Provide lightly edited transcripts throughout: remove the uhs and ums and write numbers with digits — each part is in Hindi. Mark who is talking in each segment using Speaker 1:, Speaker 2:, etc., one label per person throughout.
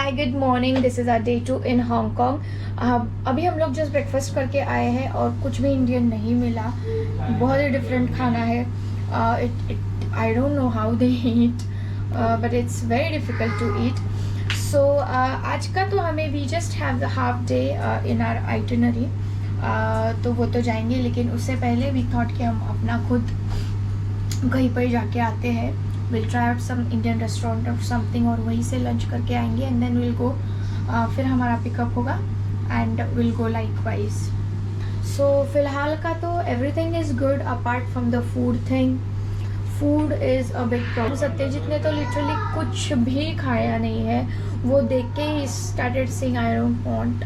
Speaker 1: Hi good morning, this is our day 2 in Hong Kong. अभी हम लोग जस्ट ब्रेकफास्ट करके आए हैं और कुछ भी इंडियन नहीं मिला। बहुत ही डिफरेंट खाना है। I don't know how they eat but it's very difficult to eat. So आज का तो हमें we just have the half day in our itinerary, तो वो तो जाएंगे, लेकिन उससे पहले वी थॉट कि हम अपना खुद कहीं पर जाके आते हैं। Will try out some Indian restaurant और समथिंग, और वहीं से लंच करके आएंगे एंड देन विल गो। फिर हमारा पिकअप होगा and will go likewise. So फिलहाल का तो everything is good apart from the food thing. Food is a big problem. Satyajit ने तो लिटरली कुछ भी खाया नहीं है। वो देख के he started saying I don't want.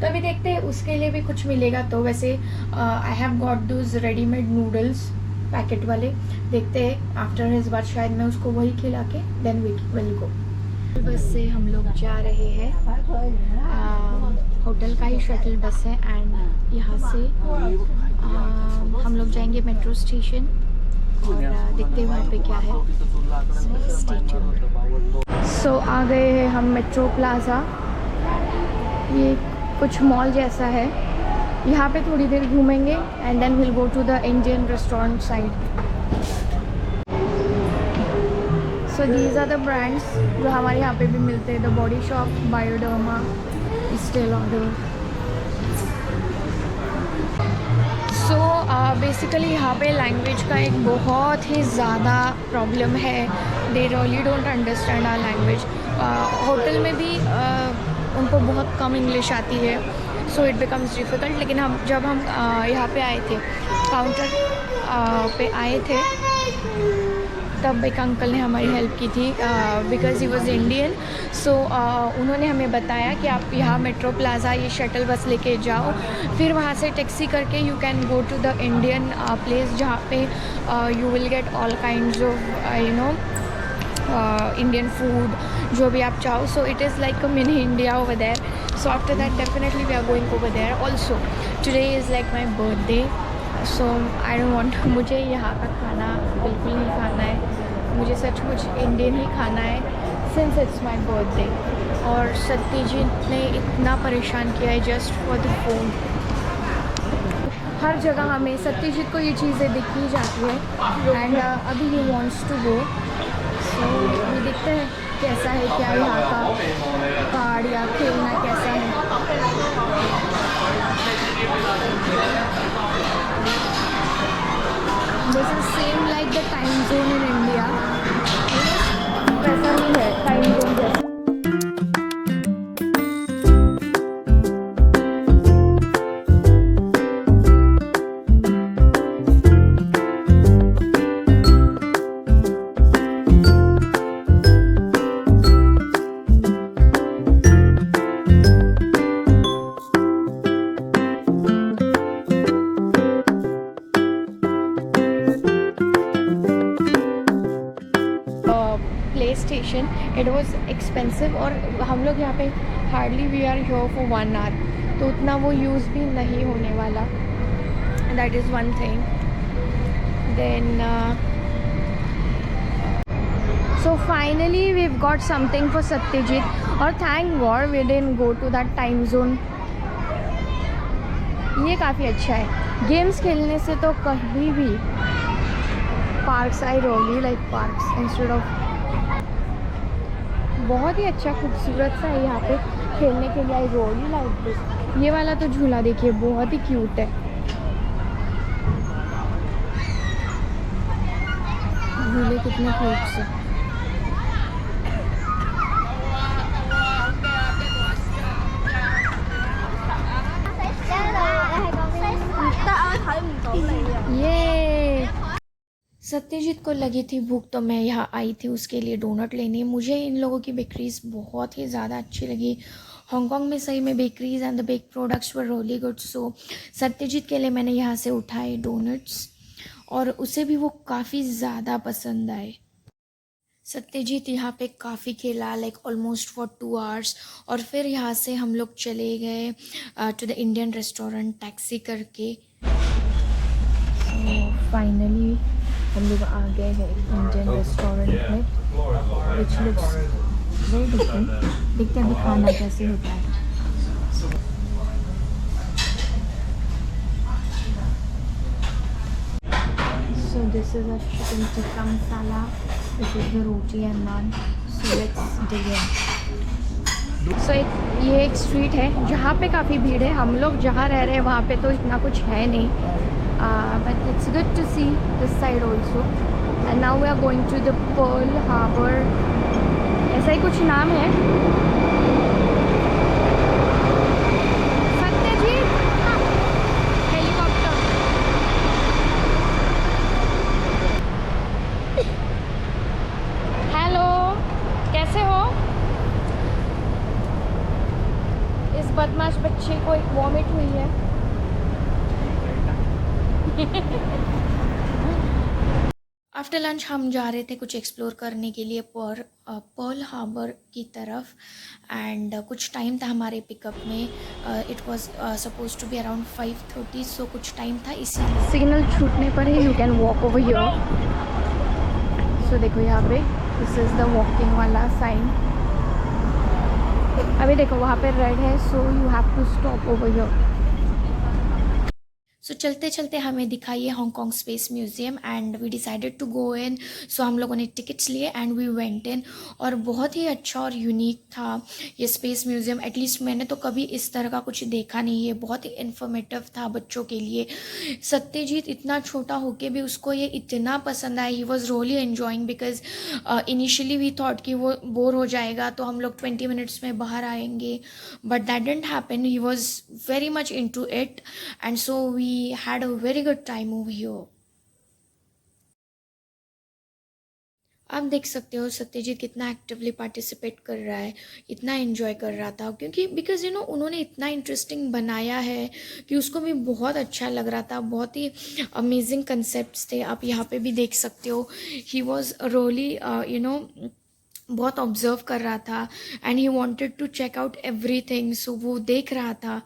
Speaker 1: तो अभी देखते हैं उसके लिए भी कुछ मिलेगा तो। वैसे I have got those readymade noodles packet वाले। देखते हैं आफ्टर हिज बार शायद मैं उसको वही खिला के देन वी विल गो। बस से हम लोग जा रहे हैं, होटल का ही शटल बस है एंड यहाँ से हम लोग जाएंगे मेट्रो स्टेशन और देखते हैं वहाँ पे क्या है। Stay tuned. सो आ गए हैं हम मेट्रो प्लाज़ा। ये कुछ मॉल जैसा है। यहाँ पे थोड़ी देर घूमेंगे and then will go to the Indian restaurant side. So these are the brands जो हमारे यहाँ पे भी मिलते हैं। The Body Shop, Bioderma, Estee Lauder. So basically यहाँ पे लैंग्वेज का एक बहुत ही ज़्यादा प्रॉब्लम है। They really don't understand our language. Hotel में भी उनको बहुत कम इंग्लिश आती है, सो इट बिकम्स डिफ़िकल्ट। लेकिन जब हम यहाँ पे आए थे, काउंटर पे आए थे, तब एक अंकल ने हमारी हेल्प की थी बिकॉज़ ही वॉज इंडियन। सो उन्होंने हमें बताया कि आप यहाँ मेट्रो प्लाज़ा ये शटल बस लेके जाओ, फिर वहाँ से टैक्सी करके you can go to the Indian place जहाँ पे you will get all kinds of you know Indian food जो भी आप चाहो। So it is like a mini India over there. So after that definitely we are going over there also. Today is like my birthday, so I don't want. मुझे यहाँ का खाना बिल्कुल नहीं खाना है। मुझे सचमुच इंडियन ही खाना है सिंस इट्स माई बर्थडे। और सत्यजीत ने इतना परेशान किया है जस्ट फॉर द फोन। हर जगह हमें सत्यजीत को ये चीज़ें दिखी जाती है एंड अभी ही वॉन्ट्स टू गो। सो अभी देखते हैं कैसा है, क्या यहाँ का कार्ड या खेलना कैसा है। This is same like the time zone in India. वैसा ही है टाइम जोन जैसा। PlayStation it was expensive और हम लोग यहाँ पे hardly we are here for 1 hour, तो उतना वो यूज़ भी नहीं होने वाला। That is one thing. Then so finally we got something for Satyajit और thank God we didn't go to that time zone. ये काफ़ी अच्छा है। गेम्स खेलने से तो कभी भी parks I really like parks instead of. बहुत ही अच्छा खूबसूरत सा है यहाँ पे खेलने के लिए। I really like this. ये वाला तो झूला देखिए बहुत ही क्यूट है। झूले कितने क्यूट से। ये सत्यजीत को लगी थी भूख तो मैं यहाँ आई थी उसके लिए डोनट लेने। मुझे इन लोगों की बेकरीज बहुत ही ज़्यादा अच्छी लगी। हांगकांग में सही में bakeries and the bake products were really good. So Satyajit के लिए मैंने यहाँ से उठाए डोनट्स और उसे भी वो काफ़ी ज़्यादा पसंद आए। सत्यजीत यहाँ पे काफ़ी खेला लाइक ऑलमोस्ट फॉर 2 आवर्स और फिर यहाँ से हम लोग चले गए to the Indian restaurant taxi करके। सो फाइनली हम लोग आ गए हैं इंडियन रेस्टोरेंट में, विच लुक्स वेरी डिफरेंट। देखते हैं अभी खाना कैसे होता है। So this is a chicken tikka masala. This is the roti and naan. So let's dig in. So ये एक स्ट्रीट है जहाँ पे काफ़ी भीड़ है। हम लोग जहाँ रह रहे हैं वहाँ पे तो इतना कुछ है नहीं, but it's good to see this side also. And now we are going to the Pearl Harbor, ऐसा ही कुछ नाम है। सत्यजीत हेलीकॉप्टर। हेलो, कैसे हो? इस बदमाश बच्चे को एक वॉमिट हुई है। आफ्टर लंच हम जा रहे थे कुछ एक्सप्लोर करने के लिए पर्ल हार्बर की तरफ, एंड कुछ टाइम था हमारे पिकअप में। It was suppose to be around 5:30, so कुछ टाइम था, इसी सिग्नल छूटने पर ही you can walk over here. So देखो यहाँ पे दिस इज़ द वॉकिंग वाला साइन। अभी देखो वहाँ पे रेड है, so you have to stop over here. So चलते चलते हमें दिखाइए Hong Kong space museum, and we decided to go in. So हम लोगों ने टिकट्स लिए एंड वी वेंट इन, और बहुत ही अच्छा और यूनिक था ये स्पेस म्यूज़ियम। एटलीस्ट मैंने तो कभी इस तरह का कुछ देखा नहीं है। बहुत ही इन्फॉर्मेटिव था बच्चों के लिए। सत्यजीत इतना छोटा होके भी उसको ये इतना पसंद आया। He was really enjoying because initially we thought कि वो बोर हो जाएगा तो हम लोग 20 मिनट्स में बाहर आएंगे, but that didn't happen. He was very much into it, and so we had a very good time over here. आप देख सकते हो सत्यजीत कितना एक्टिवली पार्टिसिपेट कर रहा है, इतना एंजॉय कर रहा था, क्योंकि बिकॉज यू नो उन्होंने इतना इंटरेस्टिंग बनाया है कि उसको भी बहुत अच्छा लग रहा था। बहुत ही अमेजिंग कंसेप्ट्स थे, आप यहाँ पे भी देख सकते हो। He was really you know बहुत ऑब्जर्व कर रहा था, and he wanted to check out everything. So वो देख रहा था।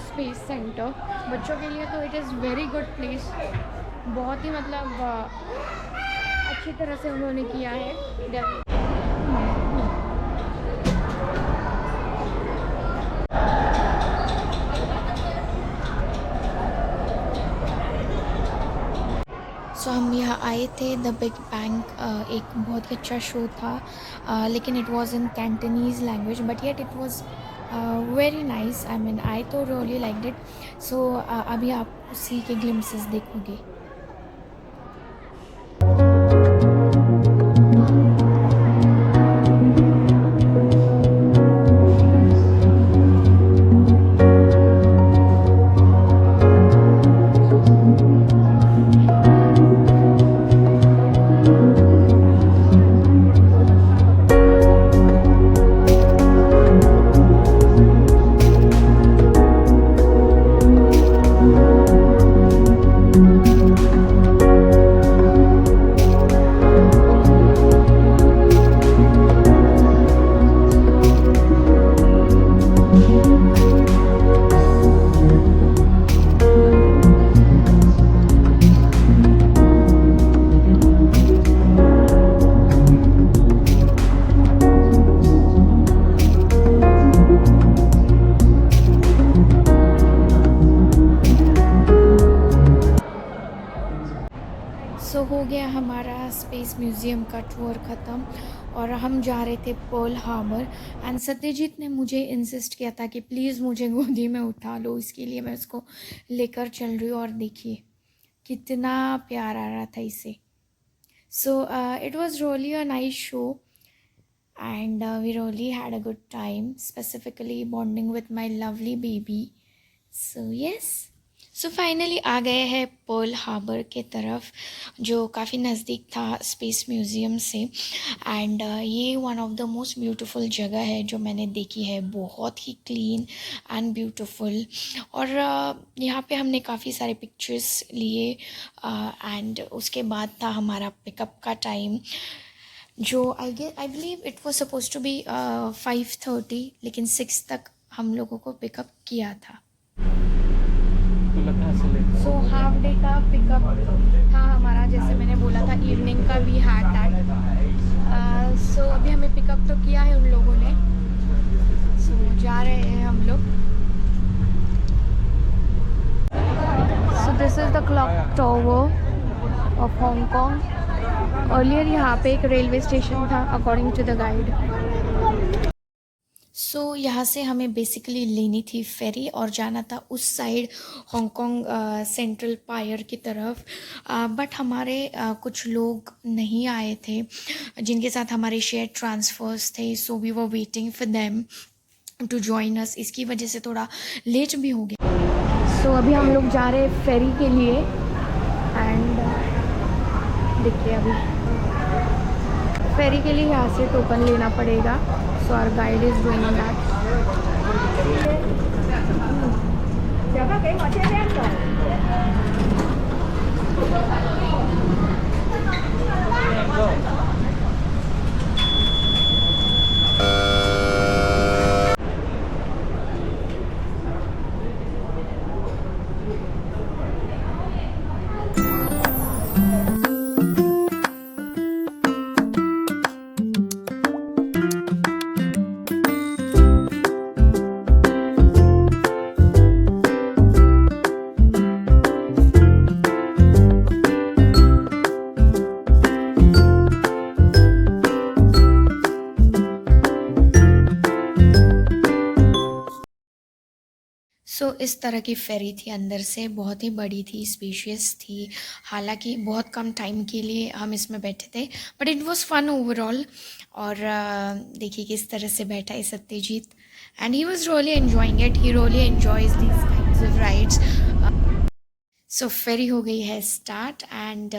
Speaker 1: स्पेस सेंटर बच्चों के लिए तो it is very good place. बहुत ही मतलब अच्छी तरह से उन्होंने किया है। सो हम यहाँ आए थे द बिग बैंग, एक बहुत ही अच्छा शो था, लेकिन it was in Cantonese language, but yet it was very nice. I mean I तो रियली लाइक्ड इट। सो अभी आप उसी के ग्लिम्पसेस देखोगे। म्यूज़ियम का टूर ख़त्म और हम जा रहे थे पर्ल हार्बर एंड सत्यजीत ने मुझे इंसिस्ट किया था कि प्लीज़ मुझे गोदी में उठा लो, इसके लिए मैं उसको लेकर चल रही हूँ। और देखिए कितना प्यार आ रहा था इसे। So it was really a nice show and we really had a good time, specifically bonding with my lovely baby. So yes, so finally आ गए हैं पर्ल हार्बर के तरफ, जो काफ़ी नज़दीक था स्पेस म्यूज़ियम से। एंड ये one of the most beautiful जगह है जो मैंने देखी है, बहुत ही क्लीन एंड ब्यूटीफुल। और यहाँ पे हमने काफ़ी सारे पिक्चर्स लिए एंड उसके बाद था हमारा पिकअप का टाइम, जो I believe it was suppose to be 5:30, लेकिन 6 तक हम लोगों को पिकअप किया था। सो हाफ डे का पिकअप था हमारा, जैसे मैंने बोला था इवनिंग का भी हैड दैट। सो अभी हमें पिकअप तो किया है उन लोगों ने, सो जा रहे हैं हम लोग। सो this is the clock tower of Hong Kong. Earlier यहाँ पे एक रेलवे स्टेशन था अकॉर्डिंग टू द गाइड। सो यहाँ से हमें बेसिकली लेनी थी फेरी और जाना था उस साइड हांगकांग सेंट्रल पायर की तरफ। बट हमारे कुछ लोग नहीं आए थे जिनके साथ हमारे शेयर ट्रांसफ़र्स थे, so we were waiting for them to join us. इसकी वजह से थोड़ा लेट भी हो गया। सो अभी हम लोग जा रहे हैं फेरी के लिए एंड देखिए अभी फेरी के लिए यहाँ से टोकन लेना पड़ेगा। So our guide is doing that. So इस तरह की फेरी थी, अंदर से बहुत ही बड़ी थी, स्पेशियस थी। हालांकि बहुत कम टाइम के लिए हम इसमें बैठे थे, but it was fun overall. और देखिए किस तरह से बैठा है Satyajit, and he was really enjoying it. He really enjoys these kinds of rides. So ferry हो गई है स्टार्ट एंड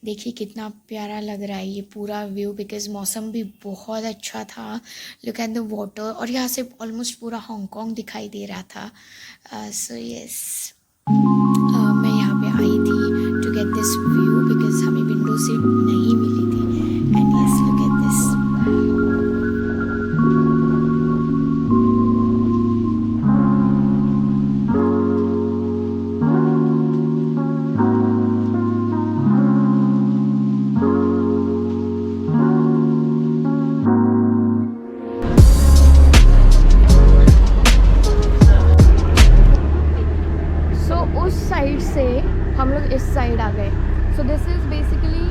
Speaker 1: देखिए कितना प्यारा लग रहा है ये पूरा व्यू, बिकॉज़ मौसम भी बहुत अच्छा था। लुक एट द वाटर, और यहाँ से ऑलमोस्ट पूरा हांगकांग दिखाई दे रहा था। सो यस, मैं यहाँ पे आई थी to get this view because हमें विंडो सीट नहीं मिली थी। And yes, look at this. से हम लोग इस साइड आ गए। So this is basically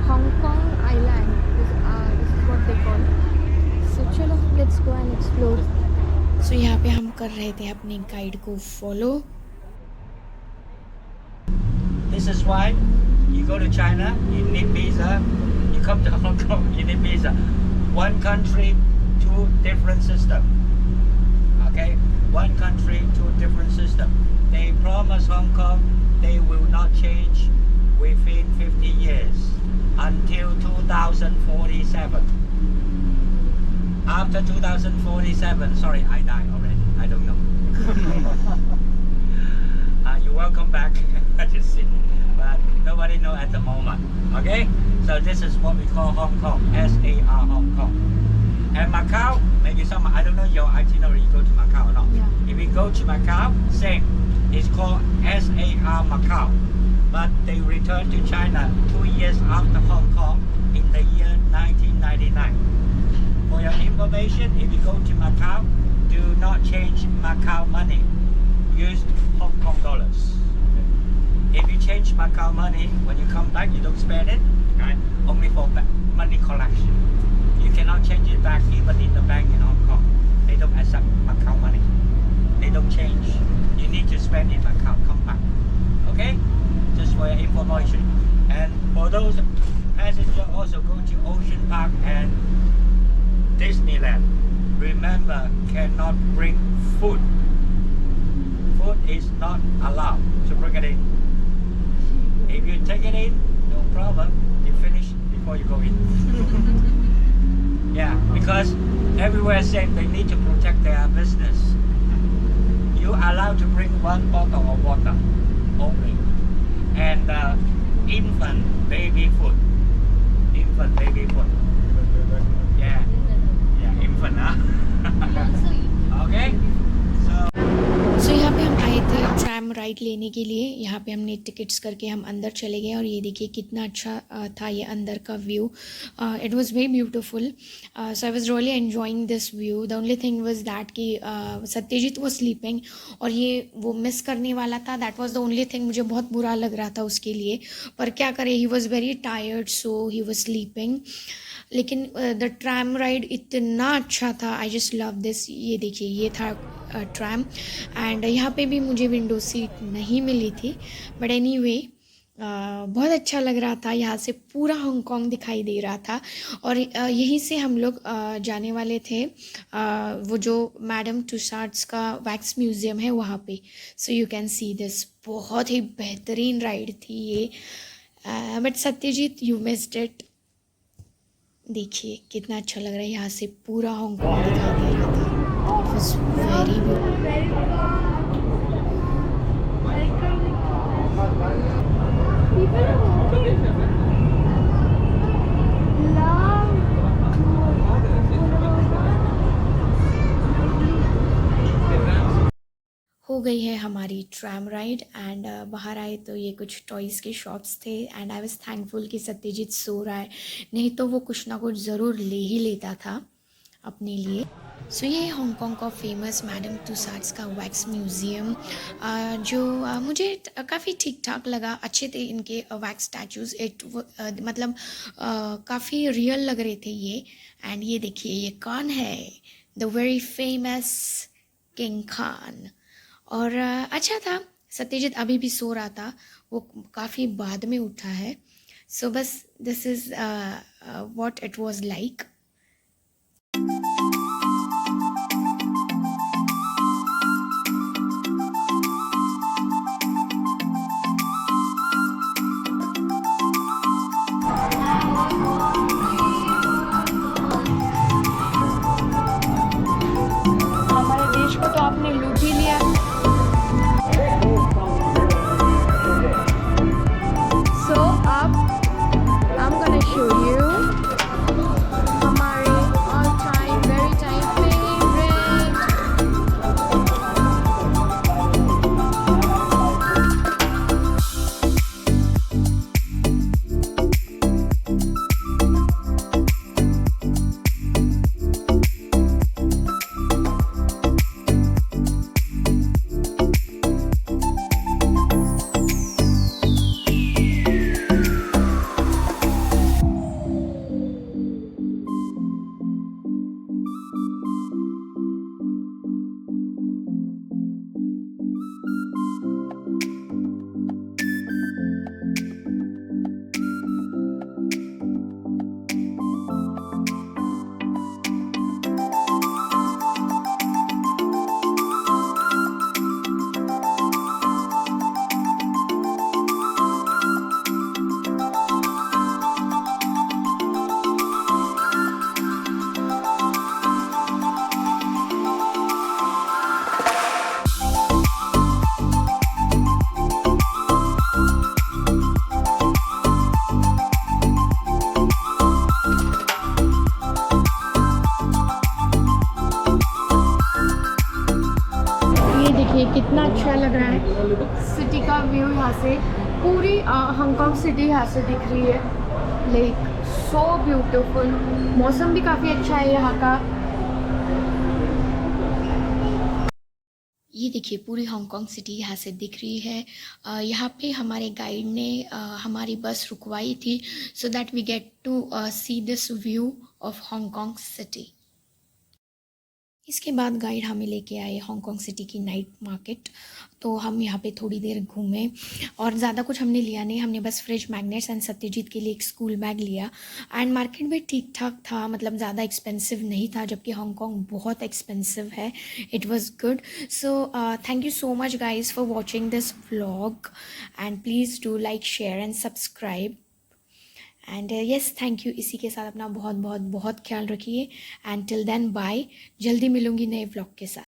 Speaker 1: Hong Kong island, this is what they call. So चलो let's go and explore. So यहाँ पे हम कर रहे थे अपने गाइड को follow.
Speaker 2: This is why you go to China, you need visa. You come to Hong Kong, you need visa. One country, two different system. Okay, one country, two different system. They promise Hong Kong they will not change within 50 years until 2047. After 2047, sorry, I die already. I don't know. You're welcome back. Just sit. But nobody know at the moment. Okay, so this is what we call Hong Kong, SAR Hong Kong. And Macau, maybe some, I don't know your itinerary, you go to Macau or not.
Speaker 1: Yeah.
Speaker 2: If we go to Macau, same. It's called SAR Macau. But they returned to China 2 years after Hong Kong in the year 1999. For your information, if you go to Macau, do not change Macau money. Use Hong Kong dollars. If you change Macau money, when you come back, you don't spend it. right? Only for money collection. You cannot change it back even in the bank in Hong Kong. They don't accept account money. They don't change. You need to spend in account, come back. Okay? Just for your information. And for those passengers also go to Ocean Park and Disneyland. Remember, cannot bring food. Food is not allowed to bring it in. If you take it in, no problem. You finish before you go in. Yeah, because everywhere said they need to protect their business. You are allowed to bring one bottle of water only, and infant baby food. Infant baby food. Yeah, yeah, infant, huh? Okay.
Speaker 1: सो यहाँ पे हम आए थे ट्रैम राइड लेने के लिए. यहाँ पे हमने टिकट्स करके हम अंदर चले गए और ये देखिए कितना अच्छा था ये अंदर का view. It was very beautiful. So I was really enjoying this view. The only thing was that कि सत्यजीत वाज स्लीपिंग और ये वो मिस करने वाला था. That was the only thing. मुझे बहुत बुरा लग रहा था उसके लिए, पर क्या करें, he was very tired so he was sleeping. लेकिन द ट्रैम राइड इतना अच्छा था. I just love this. ये देखिए ये था ट्रैम. एंड यहाँ पे भी मुझे विंडो सीट नहीं मिली थी, बट एनीवे बहुत अच्छा लग रहा था. यहाँ से पूरा हांगकांग दिखाई दे रहा था. और यहीं से हम लोग जाने वाले थे वो जो मैडम तुसाड्स का वैक्स म्यूज़ियम है वहाँ पे. So you can see this. बहुत ही बेहतरीन राइड थी ये. But Satyajit, you missed it. देखिए कितना अच्छा लग रहा है. यहाँ से पूरा हांगकांग दिखाई दे रहा था. इट वॉज वेरी हो गई है हमारी ट्रैम राइड. एंड बाहर आए तो ये कुछ टॉयज़ के शॉप्स थे. एंड आई वाज थैंकफुल कि सत्यजीत सो रहा है, नहीं तो वो कुछ ना कुछ ज़रूर ले ही लेता था अपने लिए. सो ये हांगकांग का फेमस मैडम तुसाड्स का वैक्स म्यूज़ियम जो मुझे काफ़ी ठीक ठाक लगा. अच्छे थे इनके वैक्स स्टैचूज़. मतलब काफ़ी रियल लग रहे थे ये. एंड ये देखिए ये कौन है, the very famous king Khan. और अच्छा था. सत्यजीत अभी भी सो रहा था, वो काफ़ी बाद में उठा है. सो बस this is what it was like. हमारे देश को तो आपने लूट ही लिया. So up, I'm gonna show you हमारे all time very time favorite. कितना अच्छा लग रहा है. सिटी का व्यू यहाँ से, पूरी हांगकांग सिटी यहाँ से दिख रही है. Like so beautiful. मौसम भी काफ़ी अच्छा है यहाँ का. ये देखिए पूरी हांगकांग सिटी यहाँ से दिख रही है। यहाँ पे हमारे गाइड ने हमारी बस रुकवाई थी so that we get to see this view of Hong Kong city. इसके बाद गाइड हमें लेके आए हांगकांग सिटी की नाइट मार्केट। तो हम यहाँ पे थोड़ी देर घूमे और ज़्यादा कुछ हमने लिया नहीं, हमने बस फ्रिज मैग्नेट्स एंड सत्यजीत के लिए एक स्कूल बैग लिया। एंड मार्केट भी ठीक ठाक था, मतलब ज़्यादा एक्सपेंसिव नहीं था, जबकि हांगकांग बहुत एक्सपेंसिव है। It was good. So thank you so much guys for watching this vlog and please do like share and subscribe and yes thank you. इसी के साथ अपना बहुत बहुत बहुत ख्याल रखिए एंड टिल देन बाय। जल्दी मिलूंगी नए व्लॉग के साथ।